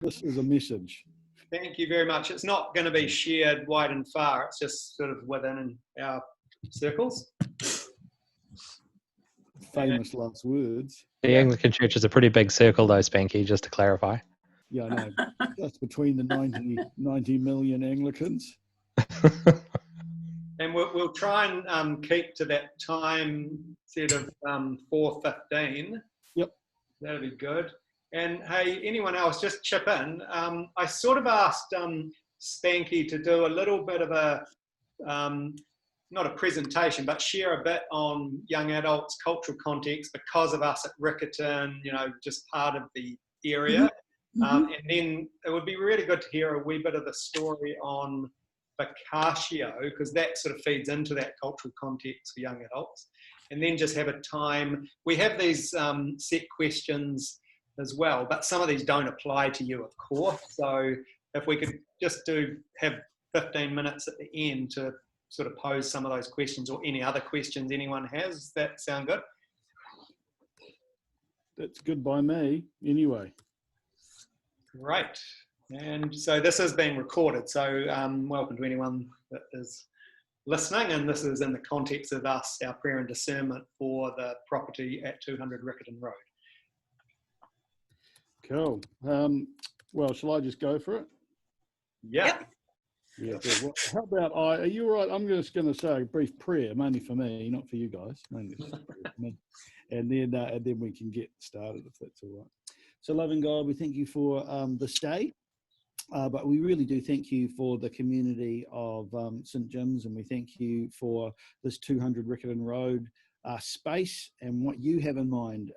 this is a message. Thank you very much. It's not going to be shared wide and far. It's just sort of within our circles. Famous last words. The Anglican Church is a pretty big circle, though, Spanky, just to clarify. Yeah, I know. That's between the 90 million Anglicans. And we'll try and keep to that time set of 4:15. Yep. That'll be good. And hey, anyone else, just chip in. I sort of asked Spanky to do a little bit of a, not a presentation, but share a bit on young adults, cultural context, because of us at Riccarton, just part of the area. And then it would be really good to hear a wee bit of the story on Vocatio, because that sort of feeds into that cultural context for young adults. And then just have a time. We have these set questions as well, but some of these don't apply to you, of course. So if we could just have 15 minutes at the end to sort of pose some of those questions, or any other questions anyone has. Does that sound good? That's good by me, anyway. Great. And so this is being recorded, so welcome to anyone that is listening, and this is in the context of us, our prayer and discernment for the property at 200 Riccarton Road. Cool. Well, shall I just go for it? Yeah. Yep. Yeah. Well, how about are you all right? I'm just going to say a brief prayer, mainly for me, not for you guys. Mainly for me. And then we can get started, if that's all right. So, loving God, we thank you for this day, but we really do thank you for the community of St. Jim's, and we thank you for this 200 Riccarton Road space and what you have in mind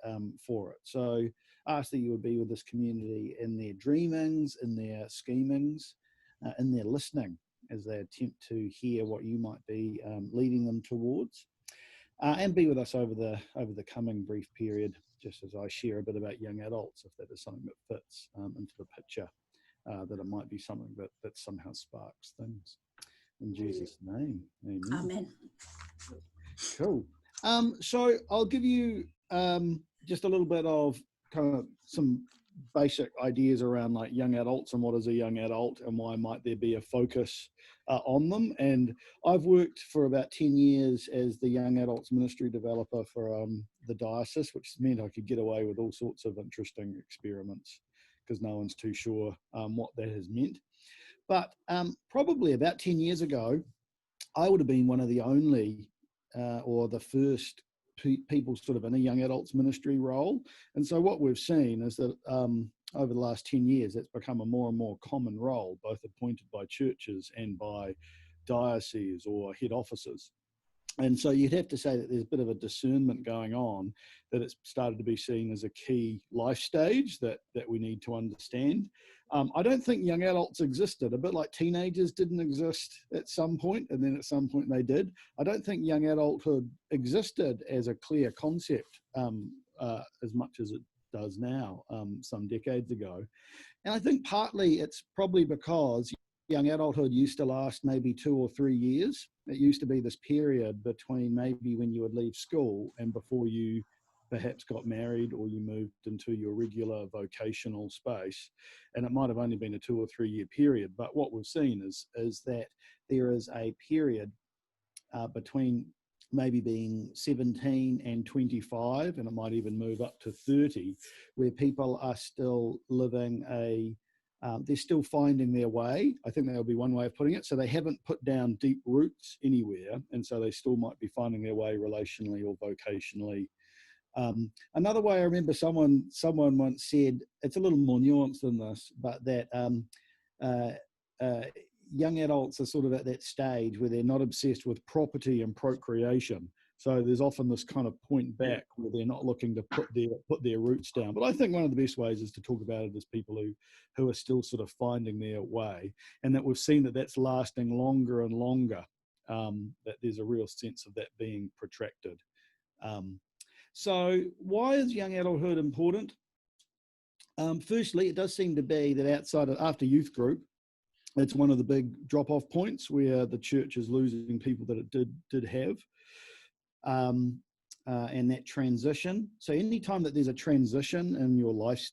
for it. So, ask that you would be with this community in their dreamings, in their schemings, in their listening, as they attempt to hear what you might be leading them towards, and be with us over the coming brief period, just as I share a bit about young adults, if that is something that fits into the picture, that it might be something that somehow sparks things. In Jesus' name, amen. Amen. Cool. So I'll give you just a little bit of kind of some basic ideas around like young adults and what is a young adult and why might there be a focus on them. And I've worked for about 10 years as the young adults ministry developer for the diocese, which meant I could get away with all sorts of interesting experiments because no one's too sure what that has meant. But probably about 10 years ago, I would have been one of the only or the first people sort of in a young adults ministry role. And so what we've seen is that over the last 10 years, it's become a more and more common role, both appointed by churches and by dioceses or head offices. And so you'd have to say that there's a bit of a discernment going on, that it's started to be seen as a key life stage that we need to understand. I don't think young adults existed, a bit like teenagers didn't exist at some point, and then at some point they did. I don't think young adulthood existed as a clear concept as much as it does now, some decades ago. And I think partly it's probably because young adulthood used to last maybe 2 or 3 years. It used to be this period between maybe when you would leave school and before you perhaps got married or you moved into your regular vocational space. And it might have only been a 2 or 3 year period. But what we've seen is that there is a period between maybe being 17 and 25, and it might even move up to 30, where people are still living they're still finding their way. I think that would be one way of putting it. So they haven't put down deep roots anywhere, and so they still might be finding their way relationally or vocationally. Another way, I remember someone once said, it's a little more nuanced than this, but that young adults are sort of at that stage where they're not obsessed with property and procreation. So there's often this kind of point back where they're not looking to put their roots down. But I think one of the best ways is to talk about it as people who are still sort of finding their way, and that we've seen that that's lasting longer and longer, that there's a real sense of that being protracted. So why is young adulthood important? Firstly, it does seem to be that after youth group, it's one of the big drop-off points where the church is losing people that it did have. And that transition. So anytime that there's a transition in your life,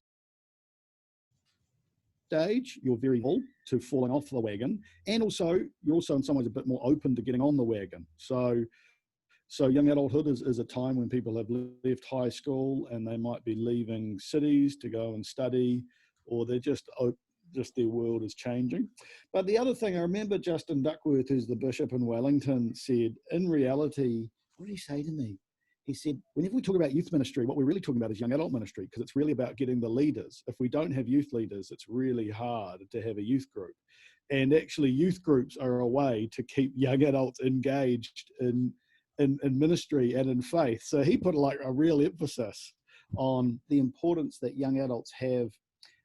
stage, you're very vulnerable to falling off the wagon, and also you're also in some ways a bit more open to getting on the wagon. So young adulthood is a time when people have left high school and they might be leaving cities to go and study, or they're just their world is changing. But the other thing, I remember Justin Duckworth, who's the bishop in Wellington, said, in reality, what did he say to me? He said, whenever we talk about youth ministry, what we're really talking about is young adult ministry, because it's really about getting the leaders. If we don't have youth leaders, it's really hard to have a youth group. And actually youth groups are a way to keep young adults engaged in ministry and in faith. So he put like a real emphasis on the importance that young adults have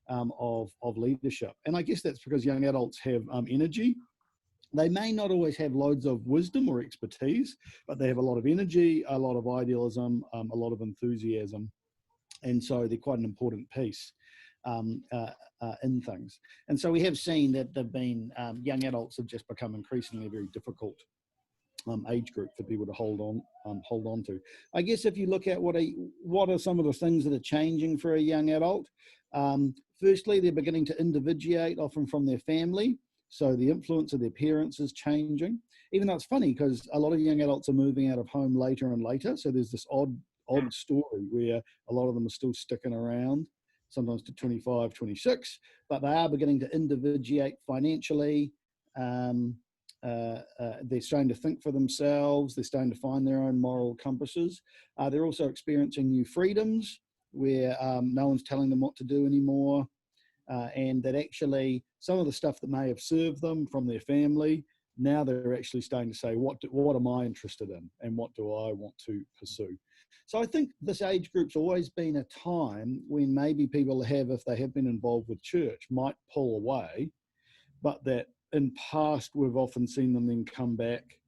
of leadership. And I guess that's because young adults have energy. They may not always have loads of wisdom or expertise, but they have a lot of energy, a lot of idealism, a lot of enthusiasm. And so they're quite an important piece in things. And so we have seen that they've been, young adults have just become increasingly very difficult age group for people to hold on to. I guess if you look at what are some of the things that are changing for a young adult, firstly, they're beginning to individuate often from their family. So the influence of their parents is changing, even though it's funny because a lot of young adults are moving out of home later and later. So there's this odd story where a lot of them are still sticking around, sometimes to 25, 26, but they are beginning to individuate financially. They're starting to think for themselves. They're starting to find their own moral compasses. They're also experiencing new freedoms where no one's telling them what to do anymore. And that actually some of the stuff that may have served them from their family, now they're actually starting to say, what am I interested in and what do I want to pursue? So I think this age group's always been a time when maybe people have, if they have been involved with church, might pull away, but that in past we've often seen them then come back,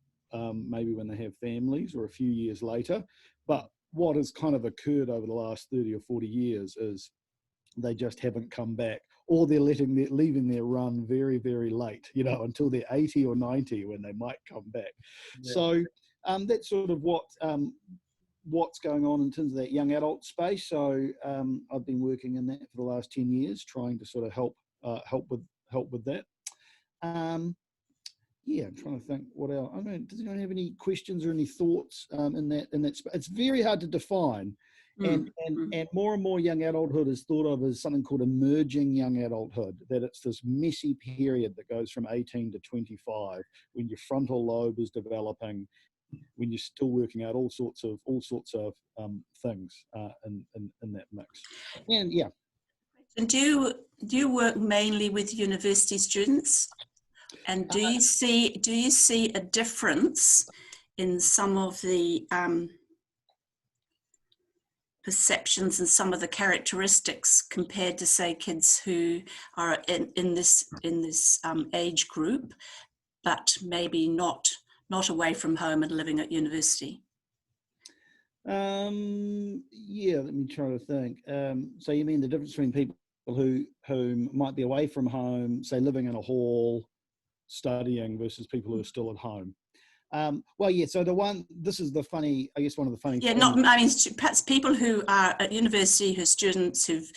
maybe when they have families or a few years later. But what has kind of occurred over the last 30 or 40 years is they just haven't come back, or they're leaving their run very, very late, until they're 80 or 90 when they might come back. Yeah. So that's sort of what's going on in terms of that young adult space. So I've been working in that for the last 10 years, trying to sort of help with that. Yeah, I'm trying to think what else. I mean, does anyone have any questions or any thoughts in that? It's very hard to define. And more and more young adulthood is thought of as something called emerging young adulthood, that it's this messy period that goes from 18 to 25 when your frontal lobe is developing, when you're still working out all sorts of things in that mix. And yeah. And do you work mainly with university students? And do you see a difference in some of the perceptions and some of the characteristics compared to, say, kids who are in this age group, but maybe not away from home and living at university? Yeah, let me try to think. So you mean the difference between people who might be away from home, say living in a hall, studying, versus people who are still at home? Well, yeah, so this is the funny, I guess one of the funny things. Perhaps people who are at university, who are students who've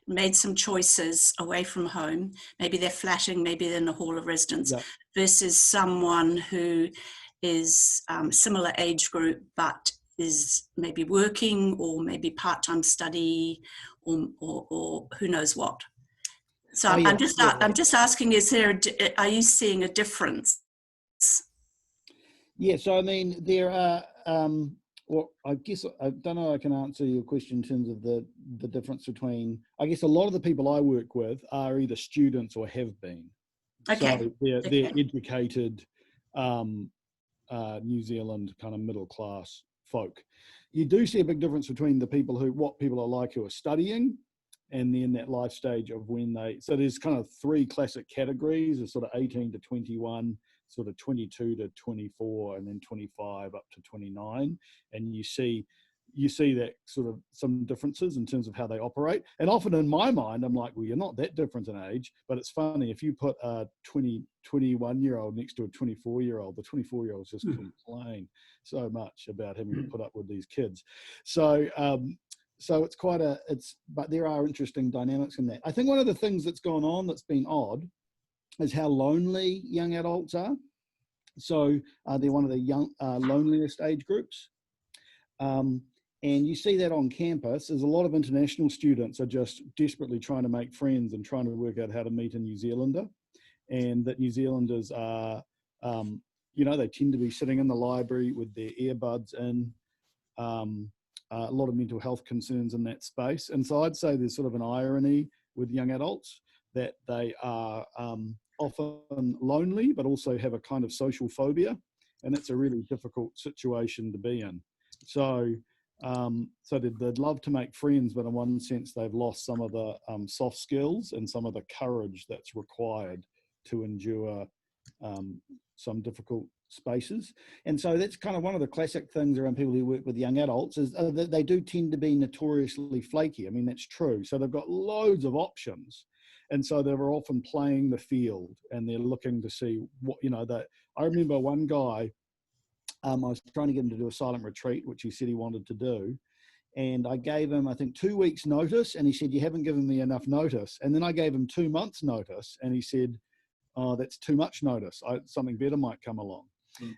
made some choices away from home, maybe they're flatting, maybe they're in a hall of residence, yeah, versus someone who is similar age group, but is maybe working or maybe part-time study or who knows what. So I'm just asking, are you seeing a difference? Yeah, so I mean, there are, well, I guess, I don't know I can answer your question in terms of the difference between, I guess a lot of the people I work with are either students or have been. Okay. So they're educated New Zealand kind of middle class folk. You do see a big difference between what people are like who are studying, and then that life stage of when so there's kind of three classic categories, of sort of 18 to 21, sort of 22 to 24, and then 25 up to 29. And you see that sort of some differences in terms of how they operate. And often in my mind, I'm like, well, you're not that different in age, but it's funny, if you put a 21-year-old next to a 24-year-old, the 24-year-olds just complain so much about having to put up with these kids. So so it's quite but there are interesting dynamics in that. I think one of the things that's gone on that's been odd is how lonely young adults are. So they're one of the loneliest age groups. And you see that on campus. There's a lot of international students are just desperately trying to make friends and trying to work out how to meet a New Zealander. And that New Zealanders are, they tend to be sitting in the library with their earbuds in, a lot of mental health concerns in that space. And so I'd say there's sort of an irony with young adults that they are often lonely, but also have a kind of social phobia. And it's a really difficult situation to be in. So they'd love to make friends, but in one sense, they've lost some of the soft skills and some of the courage that's required to endure some difficult spaces. And so that's kind of one of the classic things around people who work with young adults is that they do tend to be notoriously flaky. I mean, that's true. So they've got loads of options. And so they're often playing the field and they're looking to see what, I remember one guy, I was trying to get him to do a silent retreat, which he said he wanted to do. And I gave him, I think, 2 weeks notice. And he said, you haven't given me enough notice. And then I gave him 2 months notice. And he said, oh, that's too much notice. Something better might come along. Mm.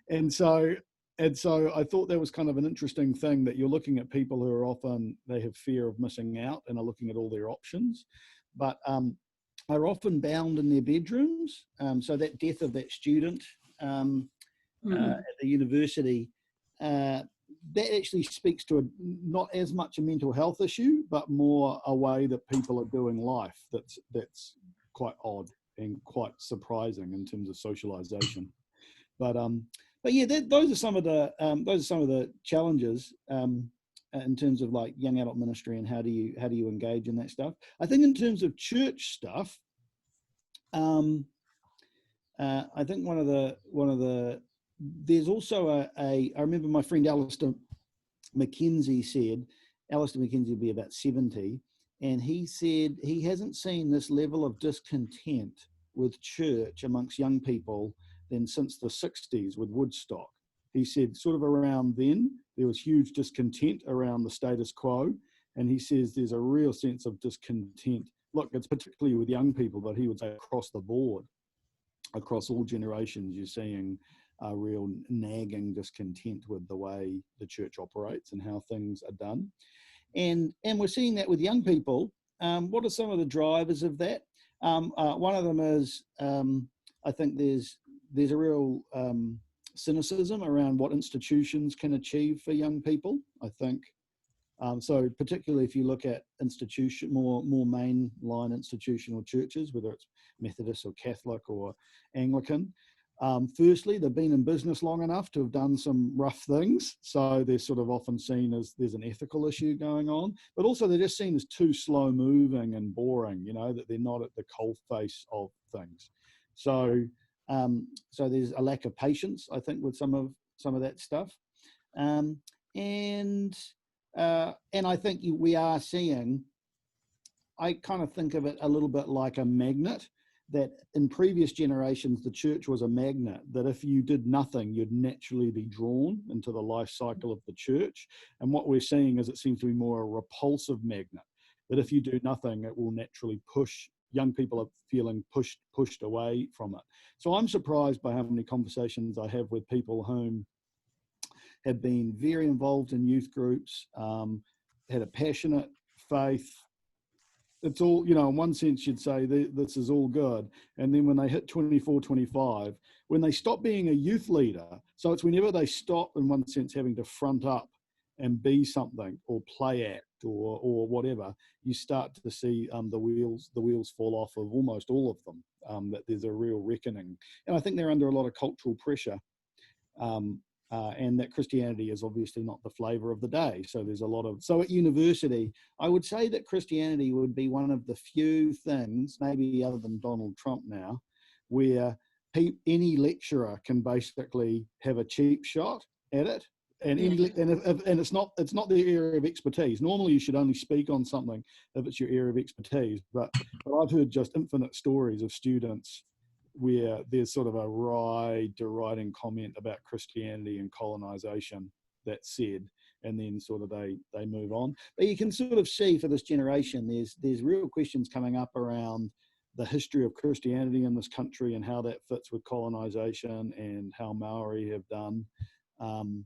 And so I thought that was kind of an interesting thing, that you're looking at people who are often, they have fear of missing out and are looking at all their options, but are often bound in their bedrooms. So that death of that student at the university, that actually speaks to not as much a mental health issue, but more a way that people are doing life that's quite odd and quite surprising in terms of socialization. But yeah, those are some of the challenges in terms of like young adult ministry and how do you engage in that stuff. I think in terms of church stuff, I think one of the there's also I remember my friend Alistair McKenzie will be about 70, and he said he hasn't seen this level of discontent with church amongst young people than since the 60s with Woodstock. He said sort of around then there was huge discontent around the status quo, and he says there's a real sense of discontent. Look, it's particularly with young people, but he would say across the board, across all generations, you're seeing a real nagging discontent with the way the church operates and how things are done. And we're seeing that with young people. What are some of the drivers of that? One of them is, I think there's a real cynicism around what institutions can achieve for young people, I think. So particularly if you look at more mainline institutional churches, whether it's Methodist or Catholic or Anglican, firstly, they've been in business long enough to have done some rough things. So they're sort of often seen as there's an ethical issue going on, but also they're just seen as too slow moving and boring, that they're not at the coalface of things. So there's a lack of patience, I think, with some of that stuff. And I think we are seeing, I kind of think of it a little bit like a magnet, that in previous generations, the church was a magnet, that if you did nothing, you'd naturally be drawn into the life cycle of the church. And what we're seeing is it seems to be more a repulsive magnet, that if you do nothing, it will naturally push. Young people are feeling pushed away from it. So I'm surprised by how many conversations I have with people whom have been very involved in youth groups, had a passionate faith. It's all, in one sense you'd say this is all good. And then when they hit 24, 25, when they stop being a youth leader, so it's whenever they stop in one sense having to front up and be something or play act or whatever, you start to see the wheels fall off of almost all of them, that there's a real reckoning. And I think they're under a lot of cultural pressure. And that Christianity is obviously not the flavor of the day. So there's a lot of, so at university, I would say that Christianity would be one of the few things, maybe other than Donald Trump now, where any lecturer can basically have a cheap shot at it. And it's not their area of expertise. Normally you should only speak on something if it's your area of expertise. But I've heard just infinite stories of students where there's sort of a deriding comment about Christianity and colonization that said, and then sort of they move on. But you can sort of see for this generation, there's real questions coming up around the history of Christianity in this country and how that fits with colonization and how Maori have done, and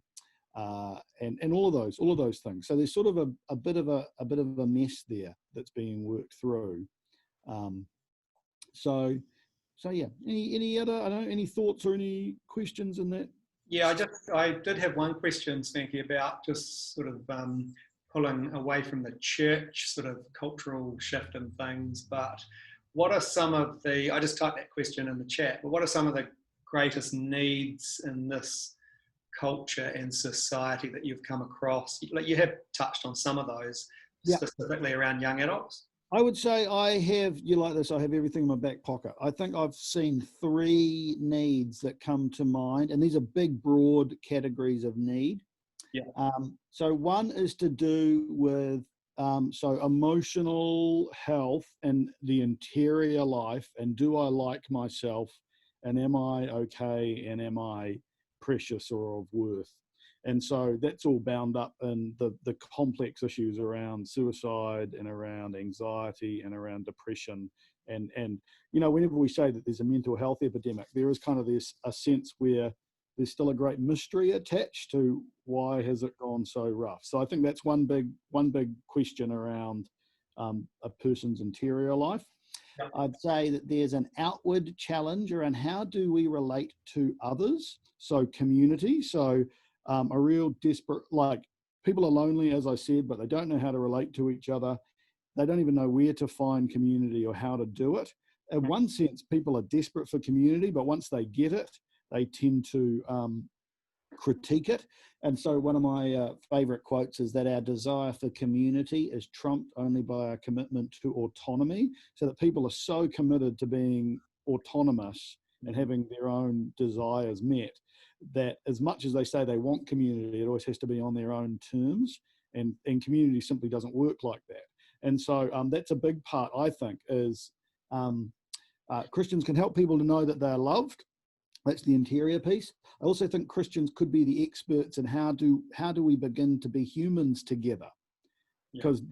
all of those things. So there's sort of a bit of a mess there that's being worked through. So yeah. Any other, I don't know, any thoughts or any questions in that? Yeah, I did have one question, Spanky, about just sort of pulling away from the church sort of cultural shift and things. But what are some of the, I just typed that question in the chat, but what are some of the greatest needs in this culture and society that you've come across? Like, you have touched on some of those, specifically around young adults. I would say I have everything in my back pocket. I think I've seen 3 needs that come to mind, and these are big, broad categories of need. Yeah. So one is to do with emotional health and the interior life, and do I like myself, and am I okay, and am I precious or of worth? And so that's all bound up in the complex issues around suicide and around anxiety and around depression. And whenever we say that there's a mental health epidemic, there is kind of a sense where there's still a great mystery attached to why has it gone so rough. So I think that's one big question around a person's interior life. Yeah. I'd say that there's an outward challenge around how do we relate to others, so community. So a real desperate, like, people are lonely, as I said, but they don't know how to relate to each other. They don't even know where to find community or how to do it. In one sense, people are desperate for community, but once they get it, they tend to critique it. And so one of my favorite quotes is that our desire for community is trumped only by our commitment to autonomy, so that people are so committed to being autonomous and having their own desires met, that as much as they say they want community, it always has to be on their own terms, and community simply doesn't work like that. And so that's a big part, I think, is Christians can help people to know that they're loved. That's the interior piece. I also think Christians could be the experts in how do we begin to be humans together. Because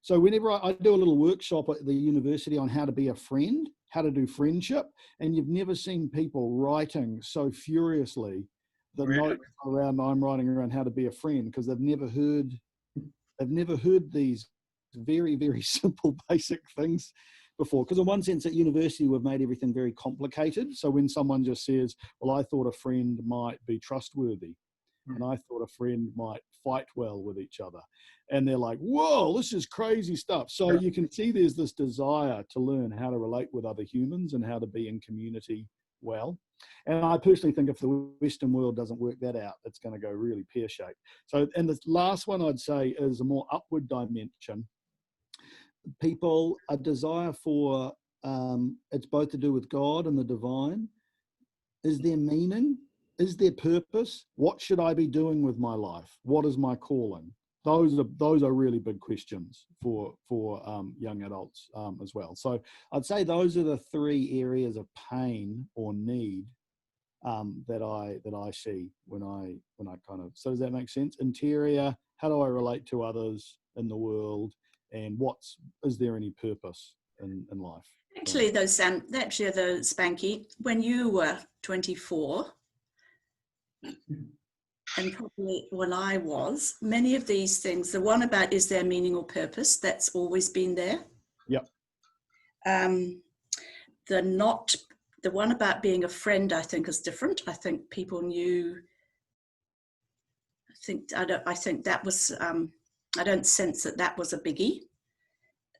so whenever I do a little workshop at the university on how to be a friend, how to do friendship, and you've never seen people writing so furiously the notes around I'm writing around how to be a friend, because they've never heard these very, very simple basic things before. Because in one sense at university we've made everything very complicated. So when someone just says, well, I thought a friend might be trustworthy, and I thought a friend might fight well with each other, and they're like, whoa, this is crazy stuff. So you can see there's this desire to learn how to relate with other humans and how to be in community well. And I personally think if the Western world doesn't work that out, it's going to go really pear-shaped. So, and the last one I'd say is a more upward dimension. People, a desire for, it's both to do with God and the divine. Is there meaning? Is there purpose? What should I be doing with my life? What is my calling? Those are really big questions for young adults as well. So I'd say those are the 3 areas of pain or need that I see when I kind of. So does that make sense? Interior, how do I relate to others in the world, and is there any purpose in life? Actually, though, Sam, actually, though, Spanky, when you were 24, and probably when I was, many of these things, the one about is there meaning or purpose, that's always been there. Yep. The one about being a friend, I think, is different. I think people knew. I think that was. I don't sense that was a biggie.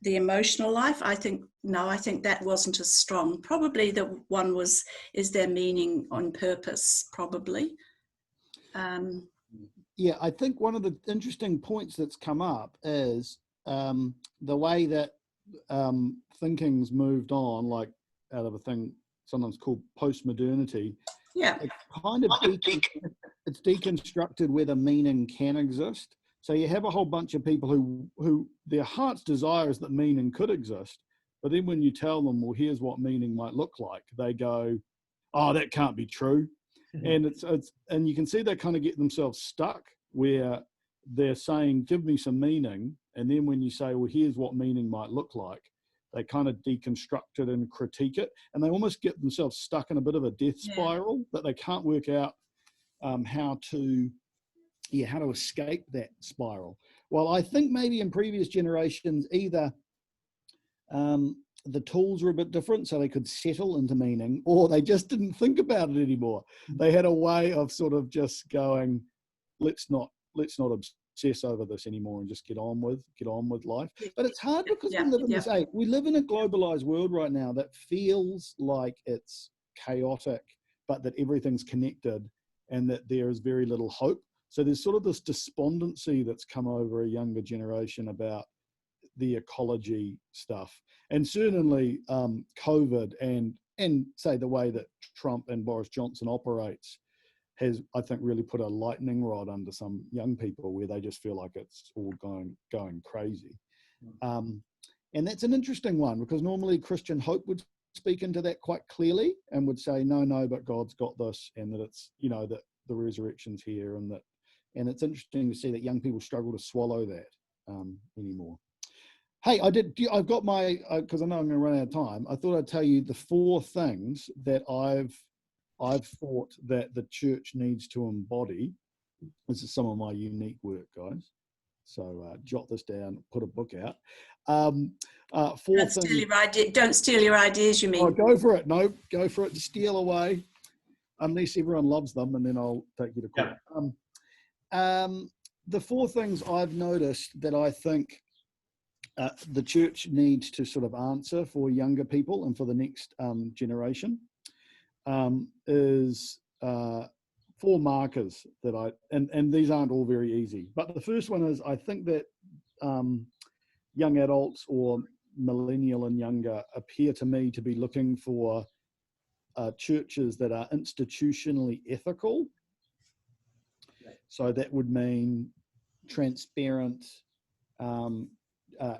The emotional life, I think that wasn't as strong. Probably the one was, is there meaning on purpose? Probably. Yeah, I think one of the interesting points that's come up is the way that thinking's moved on, like out of a thing sometimes called postmodernity. Yeah, it's kind of it's deconstructed whether meaning can exist. So you have a whole bunch of people who their heart's desire is that meaning could exist, but then when you tell them, well, here's what meaning might look like, they go, oh, that can't be true. And and you can see they kind of get themselves stuck where they're saying, give me some meaning. And then when you say, well, here's what meaning might look like, they kind of deconstruct it and critique it. And they almost get themselves stuck in a bit of a death spiral that they can't work out how to escape that spiral. Well, I think maybe in previous generations, either the tools were a bit different, so they could settle into meaning, or they just didn't think about it anymore. They had a way of sort of just going, let's not obsess over this anymore and just get on with life. But it's hard because we live in this age. We live in a globalized world right now that feels like it's chaotic, but that everything's connected and that there is very little hope. So there's sort of this despondency that's come over a younger generation about the ecology stuff. And certainly COVID and say the way that Trump and Boris Johnson operates has, I think, really put a lightning rod under some young people where they just feel like it's all going crazy. And that's an interesting one, because normally Christian hope would speak into that quite clearly and would say, no, but God's got this, and that it's, that the resurrection's here, and it's interesting to see that young people struggle to swallow that anymore. Hey, I've got my, because I know I'm going to run out of time, I thought I'd tell you the 4 things that I've thought that the church needs to embody. This is some of my unique work, guys. So jot this down, put a book out. 4 don't things. Don't steal your ideas, you mean? Oh, go for it. No, go for it. Steal away. Unless everyone loves them, and then I'll take you to court. The 4 things I've noticed that I think the church needs to sort of answer for younger people and for the next generation is 4 markers that and these aren't all very easy. But the first one is, I think that young adults or millennial and younger appear to me to be looking for churches that are institutionally ethical. So that would mean transparent,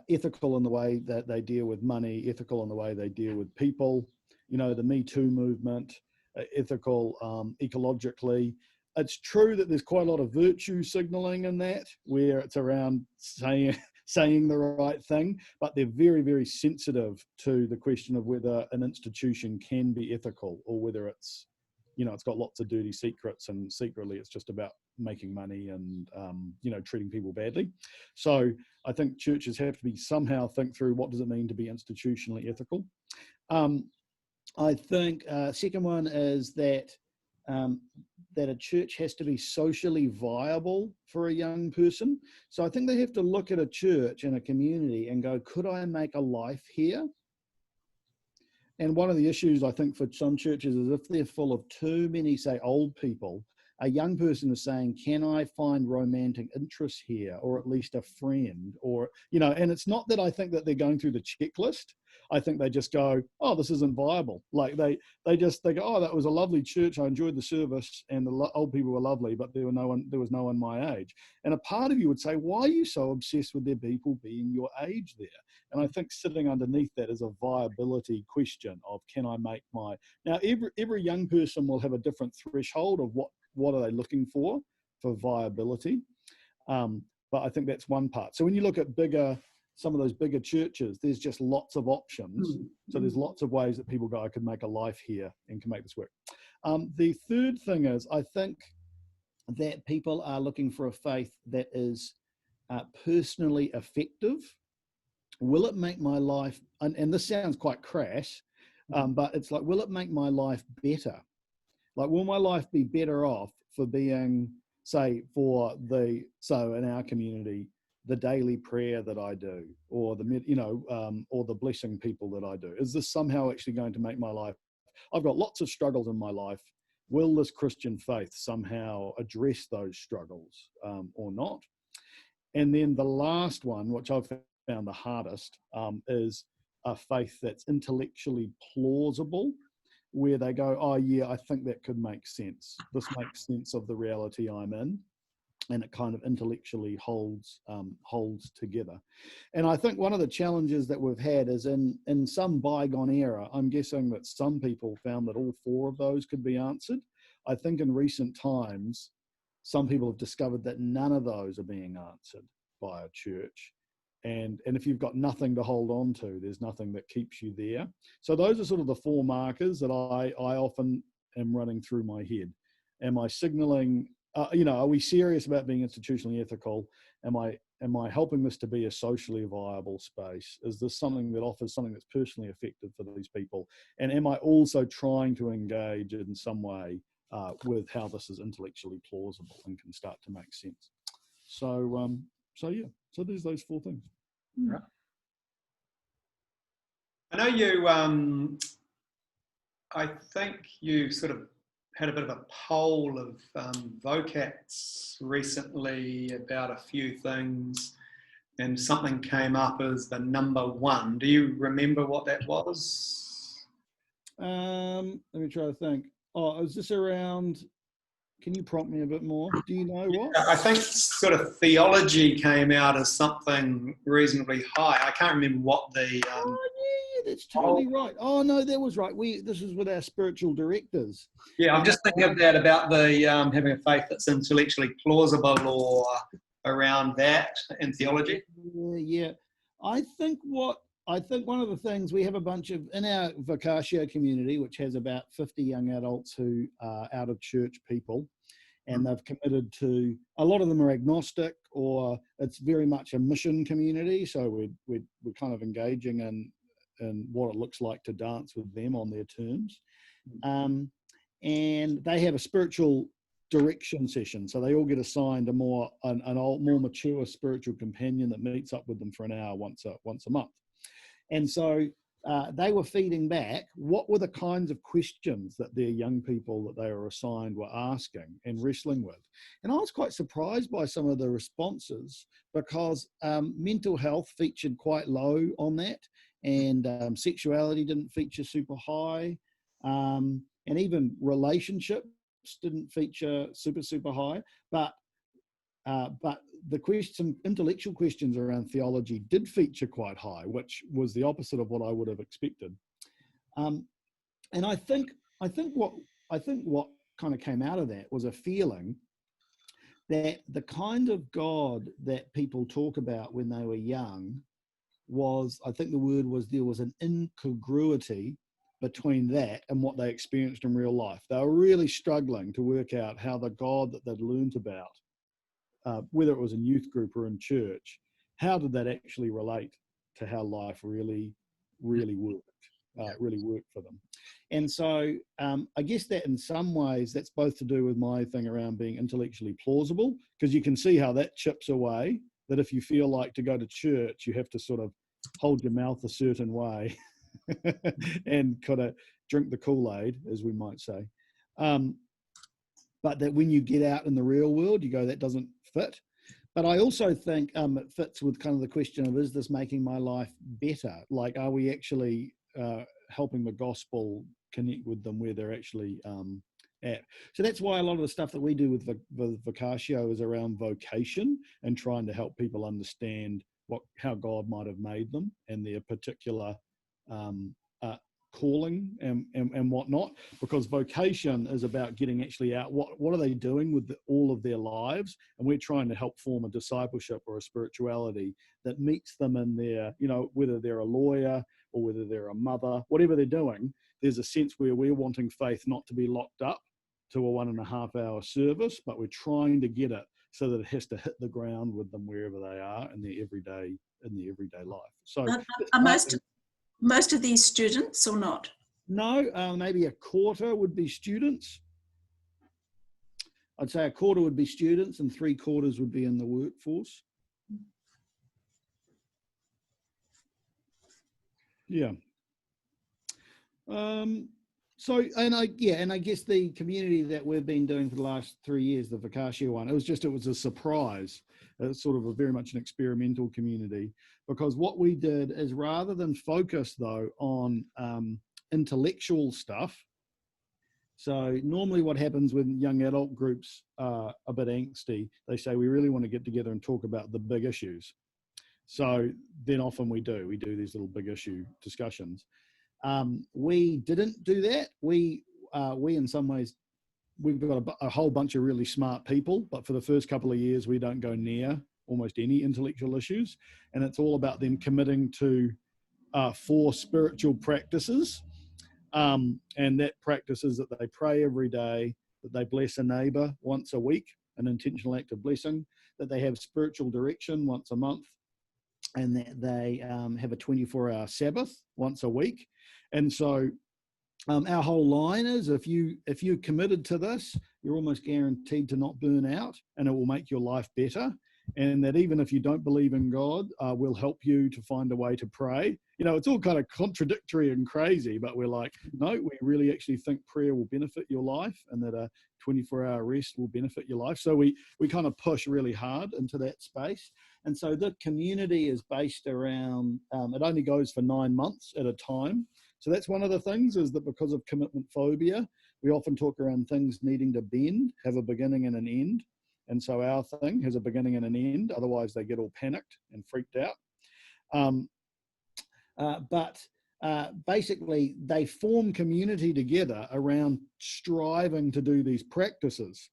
ethical in the way that they deal with money, ethical in the way they deal with people, the Me Too movement, ethical ecologically. It's true that there's quite a lot of virtue signaling in that, where it's around saying the right thing, but they're very, very sensitive to the question of whether an institution can be ethical, or whether it's, it's got lots of dirty secrets and secretly it's just about making money and, treating people badly. So I think churches have to somehow think through, what does it mean to be institutionally ethical? I think second one is that a church has to be socially viable for a young person. So I think they have to look at a church and a community and go, could I make a life here? And one of the issues, I think, for some churches is if they're full of too many, say, old people, a young person is saying, can I find romantic interest here, or at least a friend, or, and it's not that I think that they're going through the checklist. I think they just go, oh, this isn't viable. Like they go, oh, that was a lovely church. I enjoyed the service and the old people were lovely, but there was no one my age. And a part of you would say, why are you so obsessed with their people being your age there? And I think sitting underneath that is a viability question of, can I make now every young person will have a different threshold of what are they looking for viability. But I think that's one part. So when you look at some of those bigger churches, there's just lots of options. So there's lots of ways that people go, I could make a life here and can make this work. The third thing is, I think that people are looking for a faith that is personally effective. Will it make my life, and this sounds quite crass, but it's like, will it make my life better? Like, will my life be better off for being, say, so in our community, the daily prayer that I do, or or the blessing people that I do? Is this somehow actually going to make my life? I've got lots of struggles in my life. Will this Christian faith somehow address those struggles or not? And then the last one, which I've found the hardest, is a faith that's intellectually plausible, where they go, oh yeah, I think that could make sense. This makes sense of the reality I'm in. And it kind of intellectually holds together. And I think one of the challenges that we've had is in some bygone era, I'm guessing that some people found that all 4 of those could be answered. I think in recent times, some people have discovered that none of those are being answered by a church. And if you've got nothing to hold on to, there's nothing that keeps you there. So those are sort of the 4 markers that I often am running through my head. Am I signaling, are we serious about being institutionally ethical? Am I helping this to be a socially viable space? Is this something that offers something that's personally effective for these people? And am I also trying to engage in some way with how this is intellectually plausible and can start to make sense? So there's those 4 things. Right. I know you, I think you sort of had a bit of a poll of Vocats recently about a few things, and something came up as the number 1. Do you remember what that was? Let me try to think. Oh, is this around... Can you prompt me a bit more? Do you know what? I think sort of theology came out as something reasonably high. I can't remember what the... Oh, yeah, that's totally right. Oh, no, that was right. This was with our spiritual directors. Yeah, I'm just thinking of that about the having a faith that's intellectually plausible, or around that in theology. Yeah. I think one of the things, we have a bunch of, in our Vocatio community, which has about 50 young adults who are out of church people, and they've committed to, a lot of them are agnostic, or it's very much a mission community. So we're kind of engaging in what it looks like to dance with them on their terms. And they have a spiritual direction session. So they all get assigned a more mature spiritual companion that meets up with them for an hour once a month. And so they were feeding back what were the kinds of questions that their young people that they were assigned were asking and wrestling with. And I was quite surprised by some of the responses, because mental health featured quite low on that, and sexuality didn't feature super high, and even relationships didn't feature super high. But some intellectual questions around theology did feature quite high, which was the opposite of what I would have expected. And I think what kind of came out of that was a feeling that the kind of God that people talk about when they were young was, I think the word was, there was an incongruity between that and what they experienced in real life. They were really struggling to work out how the God that they'd learned about, whether it was in youth group or in church, how did that actually relate to how life really worked for them. And so I guess that in some ways that's both to do with my thing around being intellectually plausible, because you can see how that chips away, that if you feel like to go to church, you have to sort of hold your mouth a certain way and kind of drink the Kool-Aid, as we might say. But that when you get out in the real world, you go, that doesn't fit. But I also think it fits with kind of the question of, is this making my life better? Like, are we actually helping the gospel connect with them where they're actually at? So that's why a lot of the stuff that we do with Vocatio is around vocation and trying to help people understand how God might have made them and their particular calling and whatnot, because vocation is about getting actually out, what are they doing with all of their lives, and we're trying to help form a discipleship or a spirituality that meets them in their, whether they're a lawyer or whether they're a mother, whatever they're doing, there's a sense where we're wanting faith not to be locked up to a 1.5 hour service, but we're trying to get it so that it has to hit the ground with them wherever they are in their everyday life. So most of these students or not? No, maybe a quarter would be students. I'd say a quarter would be students and 3/4 would be in the workforce. Yeah. And I guess the community that we've been doing for the last 3 years, the Vocatio one, it was a surprise. It's sort of very much an experimental community, because what we did is, rather than focus though on intellectual stuff, so normally what happens when young adult groups are a bit angsty, they say, we really want to get together and talk about the big issues. So then often we do these little big issue discussions. We didn't do that. We in some ways we've got a whole bunch of really smart people, but for the first couple of years, we don't go near almost any intellectual issues. And it's all about them committing to 4 spiritual practices. And that practice is that they pray every day, that they bless a neighbor once a week, an intentional act of blessing, that they have spiritual direction once a month, and that they have a 24-hour Sabbath once a week. And so our whole line is, if you're committed to this, you're almost guaranteed to not burn out, and it will make your life better. And that even if you don't believe in God, we'll help you to find a way to pray. You know, it's all kind of contradictory and crazy, but we're like, no, we really actually think prayer will benefit your life, and that a 24-hour rest will benefit your life. So we kind of push really hard into that space. And so the community is based around, it only goes for 9 months at a time. So that's one of the things, is that because of commitment phobia, we often talk around things needing to bend, have a beginning and an end. And so our thing has a beginning and an end, otherwise they get all panicked and freaked out. But basically they form community together around striving to do these practices.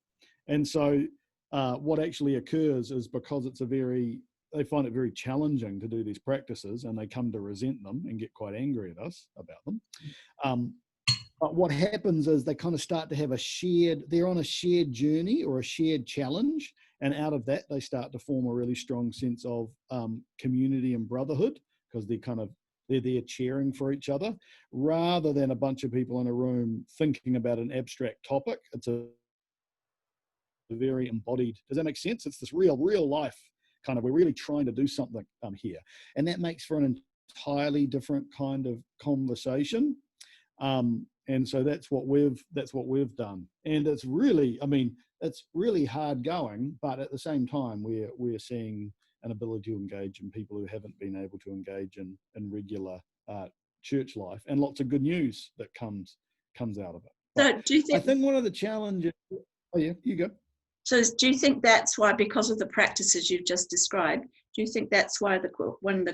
And so what actually occurs is, because they find it very challenging to do these practices, and they come to resent them and get quite angry at us about them. But what happens is they kind of start to have they're on a shared journey or a shared challenge. And out of that, they start to form a really strong sense of community and brotherhood, because they're there cheering for each other, rather than a bunch of people in a room thinking about an abstract topic. It's a very embodied, does that make sense? It's this real life kind of, we're really trying to do something here. And that makes for an entirely different kind of conversation. And so that's what we've done. And it's really, it's really hard going, but at the same time, we're seeing an ability to engage in people who haven't been able to engage in regular church life, and lots of good news that comes out of it. So do you think, I think one of the challenges, oh yeah, you go. So do you think that's why, because of the practices you've just described, do you think that's why when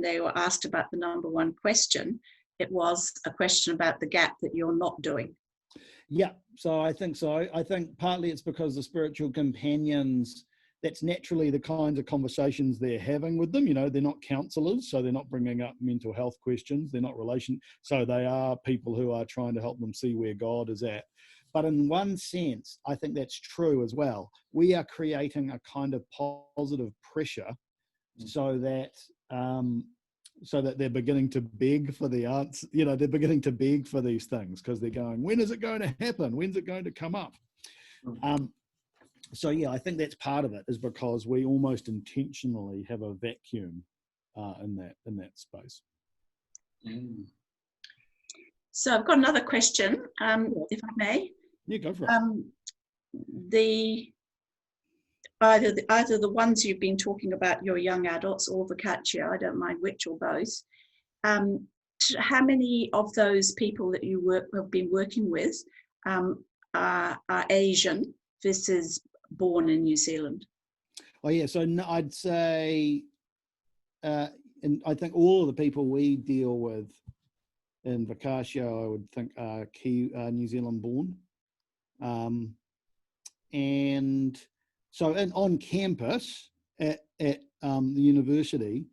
they were asked about the number one question, it was a question about the gap that you're not doing? Yeah, so I think so. I think partly it's because the spiritual companions, that's naturally the kinds of conversations they're having with them. You know, they're not counselors, so they're not bringing up mental health questions. They're not so they are people who are trying to help them see where God is at. But in one sense, I think that's true as well. We are creating a kind of positive pressure so that they're beginning to beg for the answer. You know, they're beginning to beg for these things, because they're going, when is it going to happen? When's it going to come up? So yeah, I think that's part of it, is because we almost intentionally have a vacuum in that space. So I've got another question, if I may. Yeah, go for it. Either the ones you've been talking about, your young adults, or Vocatio, I don't mind which or both. How many of those people that you have been working with are Asian versus born in New Zealand? Oh yeah, so I'd say, and I think all of the people we deal with in Vocatio, I would think are New Zealand born. And so on campus at the university,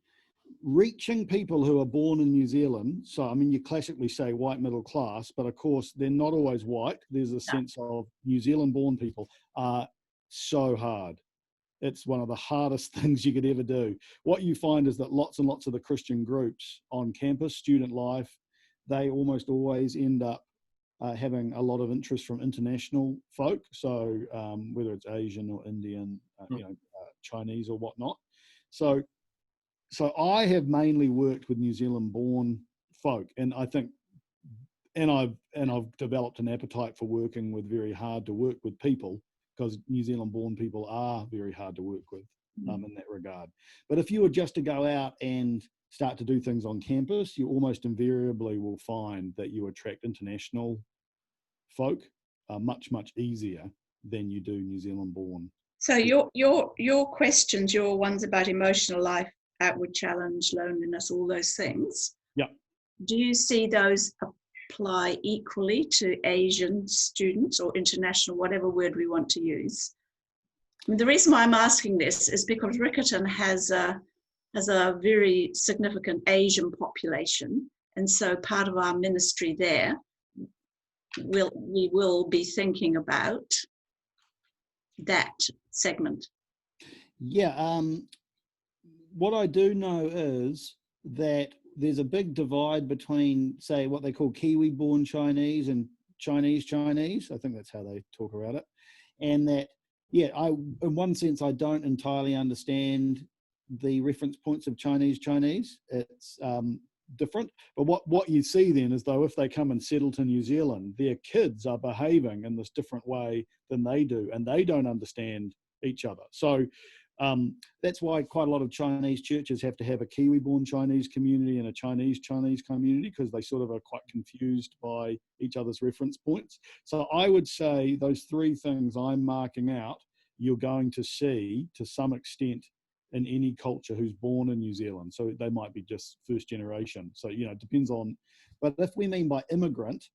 reaching people who are born in New Zealand, so I mean, you classically say white middle class, but of course they're not always white. There's a sense of New Zealand born people are so hard. It's one of the hardest things you could ever do. What you find is that lots and lots of the Christian groups on campus, student life, they almost always end up having a lot of interest from international folk. So whether it's Asian or Indian, Chinese or whatnot. So I have mainly worked with New Zealand born folk, and I think, and I've developed an appetite for working with very hard to work with people, because New Zealand born people are very hard to work with in that regard. But if you were just to go out and start to do things on campus, you almost invariably will find that you attract international folk much easier than you do New Zealand born. So your questions, your ones about emotional life, outward challenge, loneliness, all those things. Yeah. Do you see those apply equally to Asian students or international, whatever word we want to use. And the reason why I'm asking this is because Riccarton has a very significant Asian population, and so part of our ministry there, we will be thinking about that segment. Yeah, what I do know is that there's a big divide between, say, what they call Kiwi-born Chinese and Chinese. I think that's how they talk about it. And that, yeah, in one sense, I don't entirely understand the reference points of Chinese. It's different. But what you see then is, though, if they come and settle to New Zealand, their kids are behaving in this different way than they do, and they don't understand each other. So that's why quite a lot of Chinese churches have to have a Kiwi-born Chinese community and a Chinese community, because they sort of are quite confused by each other's reference points. So I would say those three things I'm marking out, you're going to see to some extent in any culture who's born in New Zealand. So they might be just first generation. So, you know, it depends on, but if we mean by immigrant,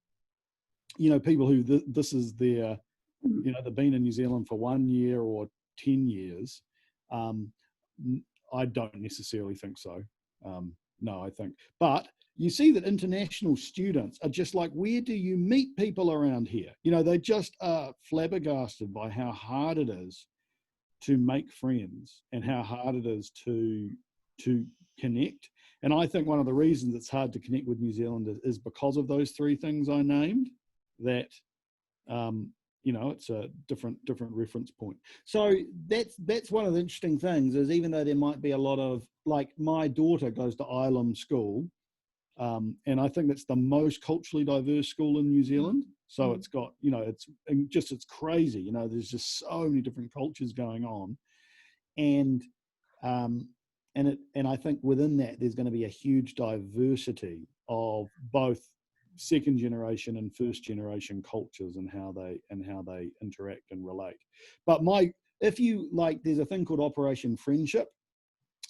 you know, people who this is their, you know, they've been in New Zealand for 1 year or 10 years, I don't necessarily think so. No, I think, but you see that international students are just like, where do you meet people around here? You know, they just are flabbergasted by how hard it is to make friends and how hard it is to connect. And I think one of the reasons it's hard to connect with New Zealand is because of those three things I named, that, you know, it's a different reference point. So that's one of the interesting things, is even though there might be a lot of, like, my daughter goes to Ilam School, and I think that's the most culturally diverse school in New Zealand. So it's got, you know, it's crazy. You know, there's just so many different cultures going on, and I think within that there's going to be a huge diversity of both second generation and first generation cultures and how they interact and relate. But if you like, there's a thing called Operation Friendship,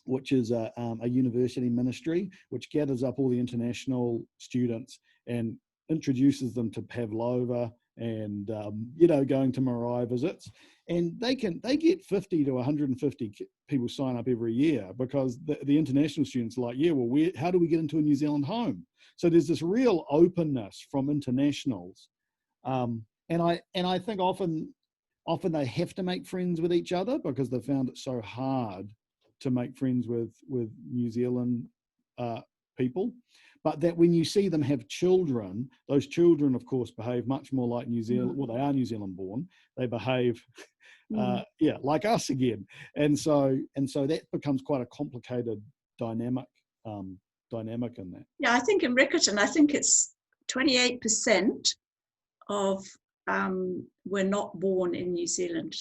which is a university ministry which gathers up all the international students and introduces them to pavlova and you know, going to Marae visits, and they get 50 to 150 people sign up every year, because the international students are like, yeah, well, how do we get into a New Zealand home? So there's this real openness from internationals, and I think often they have to make friends with each other because they found it so hard to make friends with New Zealand people. But that when you see them have children, those children, of course, behave much more like New Zealand. Well, they are New Zealand born. They behave, like us again. And so that becomes quite a complicated dynamic in that. Yeah, I think in Riccarton, I think it's 28% of were not born in New Zealand,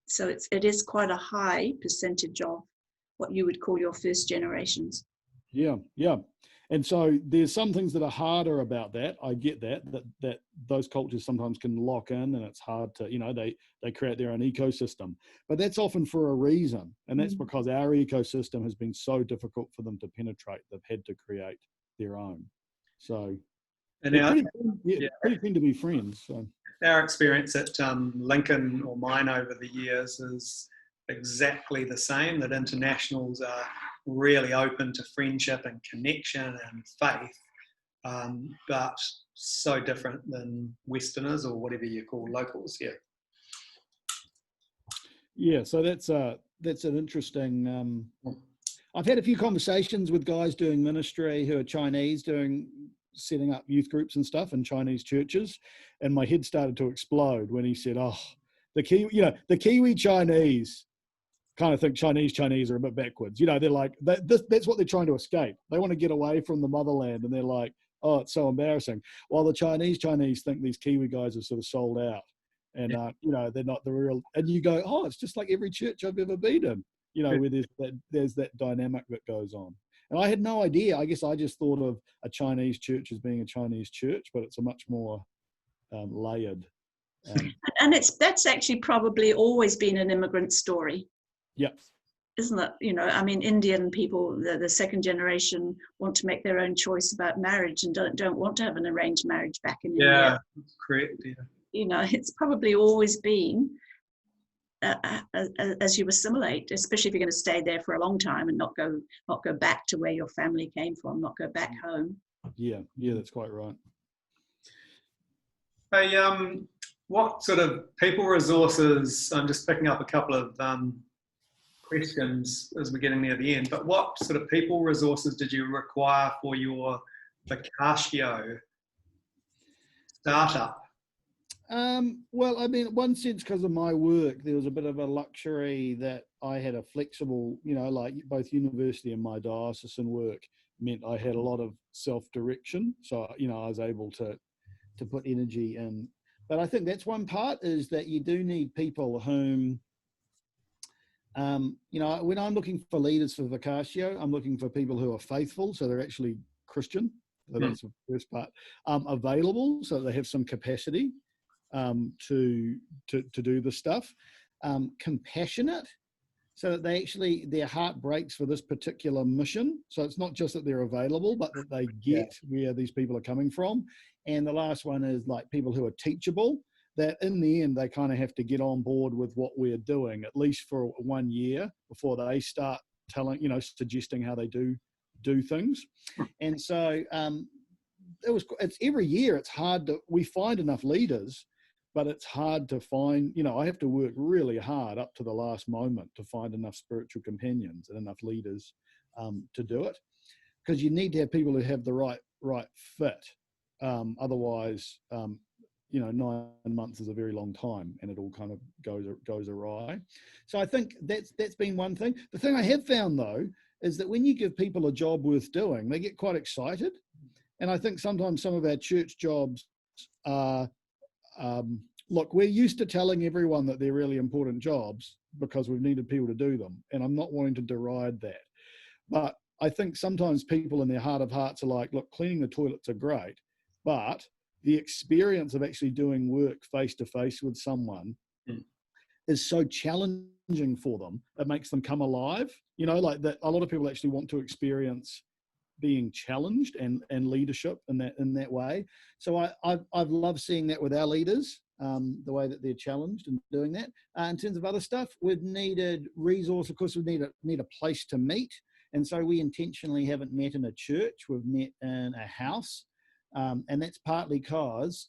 so it is quite a high percentage of what you would call your first generations. Yeah. And so there's some things that are harder about that. I get that those cultures sometimes can lock in, and it's hard to, you know, they create their own ecosystem. But that's often for a reason. And that's because our ecosystem has been so difficult for them to penetrate. They've had to create their own. So and pretty keen to be friends. So our experience at Lincoln, or mine over the years, is exactly the same, that internationals are really open to friendship and connection and faith, but so different than Westerners, or whatever you call locals. So that's an interesting, I've had a few conversations with guys doing ministry who are Chinese, setting up youth groups and stuff in Chinese churches, and my head started to explode when he said, oh, the Kiwi Chinese kind of think Chinese are a bit backwards. You know, they're like, that's what they're trying to escape. They want to get away from the motherland, and they're like, oh, it's so embarrassing. While the Chinese think these Kiwi guys are sort of sold out, and you know, they're not the real. And you go, oh, it's just like every church I've ever been in. You know, where there's that dynamic that goes on. And I had no idea. I guess I just thought of a Chinese church as being a Chinese church, but it's a much more layered. And that's actually probably always been an immigrant story. Yep. isn't it? You know, I mean, Indian people, the second generation, want to make their own choice about marriage and don't want to have an arranged marriage back in India. Yeah, that's correct. Yeah. You know, it's probably always been as you assimilate, especially if you're going to stay there for a long time and not go back to where your family came from, not go back home. Yeah, that's quite right. Hey, what sort of people resources? I'm just picking up a couple of questions as we're getting near the end. But what sort of people resources did you require for your Vocatio startup? Well, I mean, in one sense, because of my work, there was a bit of a luxury that I had a flexible, you know, like both university and my diocesan work meant I had a lot of self-direction. So, you know, I was able to put energy in. But I think that's one part, is that you do need people whom, you know, when I'm looking for leaders for Vocatio, I'm looking for people who are faithful, so they're actually Christian. So that's the first part. Available, so they have some capacity to do the stuff. Compassionate, so that they actually, their heart breaks for this particular mission. So it's not just that they're available, but that they get where these people are coming from. And the last one is like people who are teachable, that in the end, they kind of have to get on board with what we're doing, at least for 1 year before they start telling, you know, suggesting how they do things. And so it's every year, it's hard we find enough leaders, but it's hard to find, you know, I have to work really hard up to the last moment to find enough spiritual companions and enough leaders to do it, because you need to have people who have the right fit. Otherwise, you know, 9 months is a very long time and it all kind of goes awry. So I think that's been one thing. The thing I have found, though, is that when you give people a job worth doing, they get quite excited. And I think sometimes some of our church jobs are, look, we're used to telling everyone that they're really important jobs because we've needed people to do them. And I'm not wanting to deride that. But I think sometimes people in their heart of hearts are like, look, cleaning the toilets are great, but the experience of actually doing work face to face with someone is so challenging for them. It makes them come alive. You know, like that. A lot of people actually want to experience being challenged and leadership in that way. So I've loved seeing that with our leaders, the way that they're challenged and doing that. In terms of other stuff, we've needed resource. Of course, we need a place to meet. And so we intentionally haven't met in a church. We've met in a house. And that's partly because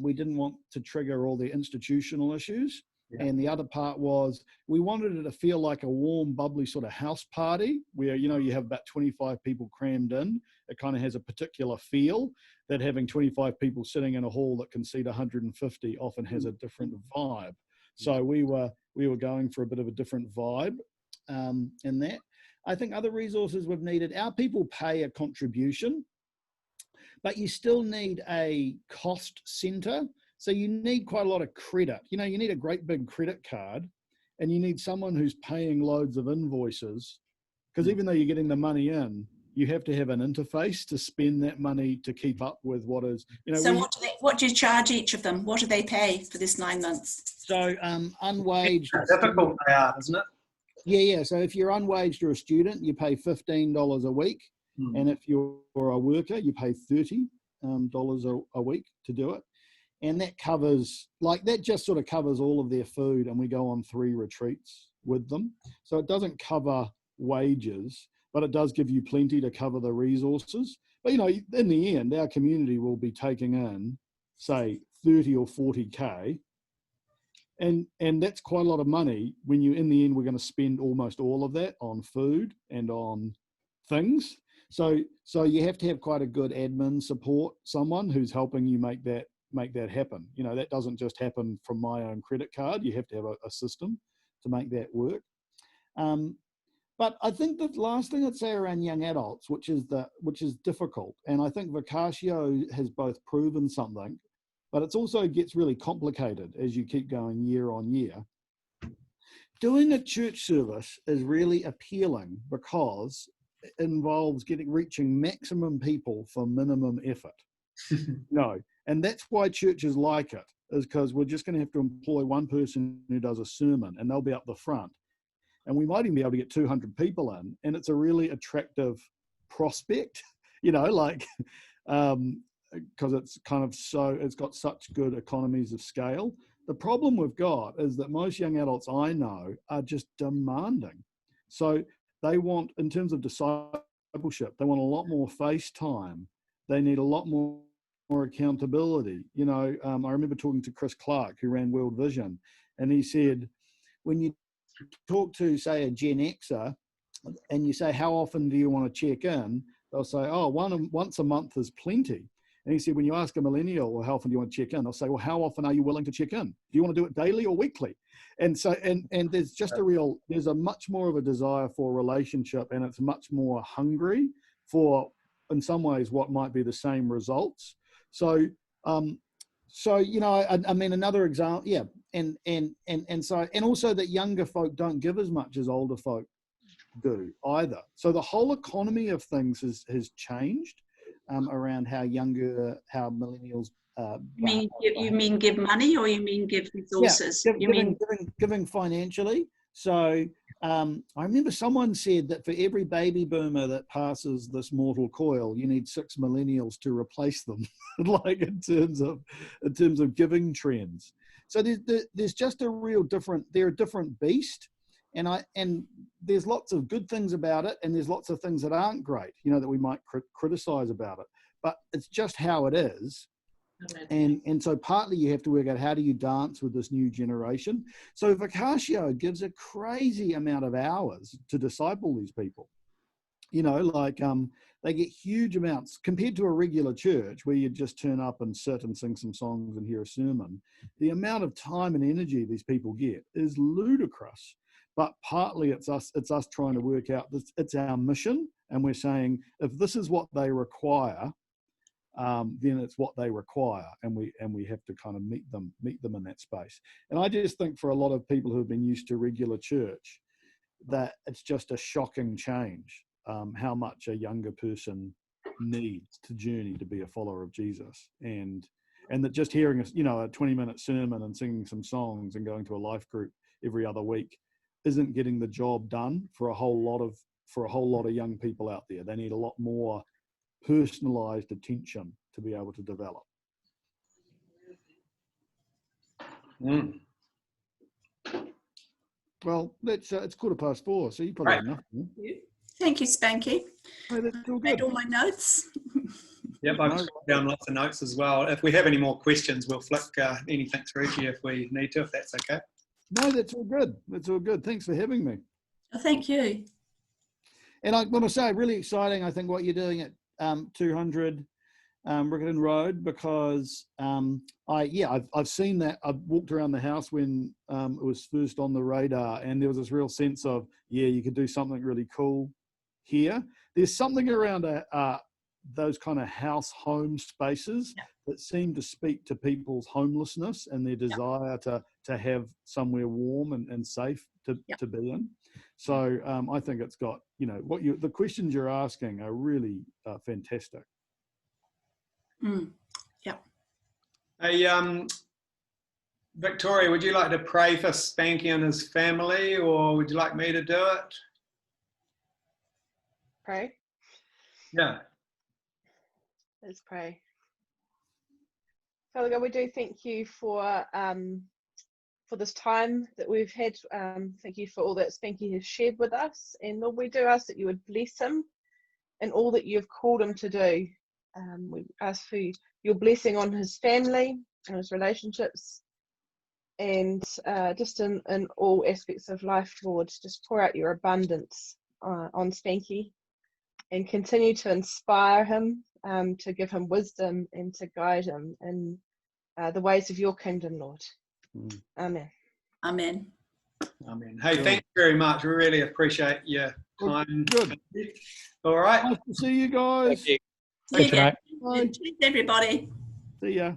we didn't want to trigger all the institutional issues. Yeah. And the other part was we wanted it to feel like a warm, bubbly sort of house party where, you know, you have about 25 people crammed in. It kind of has a particular feel that having 25 people sitting in a hall that can seat 150 often has a different vibe. So we were going for a bit of a different vibe in that. I think other resources we've needed, our people pay a contribution, but you still need a cost center. So you need quite a lot of credit. You know, you need a great big credit card and you need someone who's paying loads of invoices, because even though you're getting the money in, you have to have an interface to spend that money to keep up with what is, you know. So what do you charge each of them? What do they pay for this 9 months? So unwaged. It's difficult they are, isn't it? Yeah. So if you're unwaged or a student, you pay $15 a week. And if you're a worker, you pay $30 a week to do it. And that covers, like, that just sort of covers all of their food, and we go on 3 retreats with them. So it doesn't cover wages, but it does give you plenty to cover the resources. But, you know, in the end, our community will be taking in, say, 30 or 40K. And that's quite a lot of money when you, in the end, we're going to spend almost all of that on food and on things. So you have to have quite a good admin support, someone who's helping you make that happen. You know, that doesn't just happen from my own credit card. You have to have a system to make that work. But I think the last thing I'd say around young adults, which is difficult, and I think Vocatio has both proven something, but it also gets really complicated as you keep going year on year. Doing a church service is really appealing because it involves reaching maximum people for minimum effort. No, and that's why churches like it, is because we're just going to have to employ one person who does a sermon and they'll be up the front. and we might even be able to get 200 people in, and it's a really attractive prospect, like, because it's got such good economies of scale. The problem we've got is that most young adults I know are just demanding. So they want, in terms of discipleship, they want a lot more face time. They need a lot more accountability. I remember talking to Chris Clark, who ran World Vision, and he said, when you talk to, say, a Gen Xer, and you say, how often do you want to check in? They'll say, oh, once a month is plenty. And he said, when you ask a millennial, well, how often do you want to check in? They'll say, well, how often are you willing to check in? Do you want to do it daily or weekly? And so, and there's just there's a much more of a desire for a relationship, and it's much more hungry for, in some ways, what might be the same results. So, I mean, another example, yeah. And also that younger folk don't give as much as older folk do either. So the whole economy of things has changed around how millennials. You mean give money, or you mean give resources? Yeah, giving financially. So I remember someone said that for every baby boomer that passes this mortal coil, you need 6 millennials to replace them, like in terms of giving trends. So there's just a real they're a different beast. And there's lots of good things about it, and there's lots of things that aren't great, that we might criticize about it. But it's just how it is. And so partly you have to work out, how do you dance with this new generation? So Vocatio gives a crazy amount of hours to disciple these people. They get huge amounts compared to a regular church where you just turn up and sit and sing some songs and hear a sermon. The amount of time and energy these people get is ludicrous. But partly it's us trying to work out this. It's our mission, and we're saying, if this is what they require, then it's what they require, and we have to kind of meet them in that space. And I just think for a lot of people who have been used to regular church, that it's just a shocking change, how much a younger person needs to journey to be a follower of Jesus, and that just hearing a 20-minute sermon and singing some songs and going to a life group every other week isn't getting the job done for a whole lot of young people out there. They need a lot more personalized attention to be able to develop. Well, it's 4:15, so you probably have enough. Thank you, Spanky. Oh, that's all good. Made all my notes. Yep, I've jotted down lots of notes as well. If we have any more questions, we'll flick anything through to you if we need to, if that's okay. No, that's all good. That's all good. Thanks for having me. Oh, thank you. And I want to say, really exciting, I think, what you're doing at 200 Riccarton Road, because I've seen that. I've walked around the house when it was first on the radar, and there was this real sense of, you could do something really cool here. There's something around those kind of home spaces that seem to speak to people's homelessness and their desire to have somewhere warm and safe to be in. So I think it's got, the questions you're asking are really fantastic. Yeah. Hey, Victoria, would you like to pray for Spanky and his family, or would you like me to do it? Pray? Yeah. Let's pray. Father God, we do thank you for this time that we've had. Thank you for all that Spanky has shared with us. And Lord, we do ask that you would bless him in all that you've called him to do. We ask for your blessing on his family and his relationships, and just in all aspects of life, Lord. Just pour out your abundance on Spanky and continue to inspire him, to give him wisdom and to guide him in the ways of your kingdom, Lord. Amen. Amen. Amen. Hey, thank you very much. We really appreciate your time. Good. All right. Nice to see you guys. Thank you. See you again. Cheers, everybody. See ya.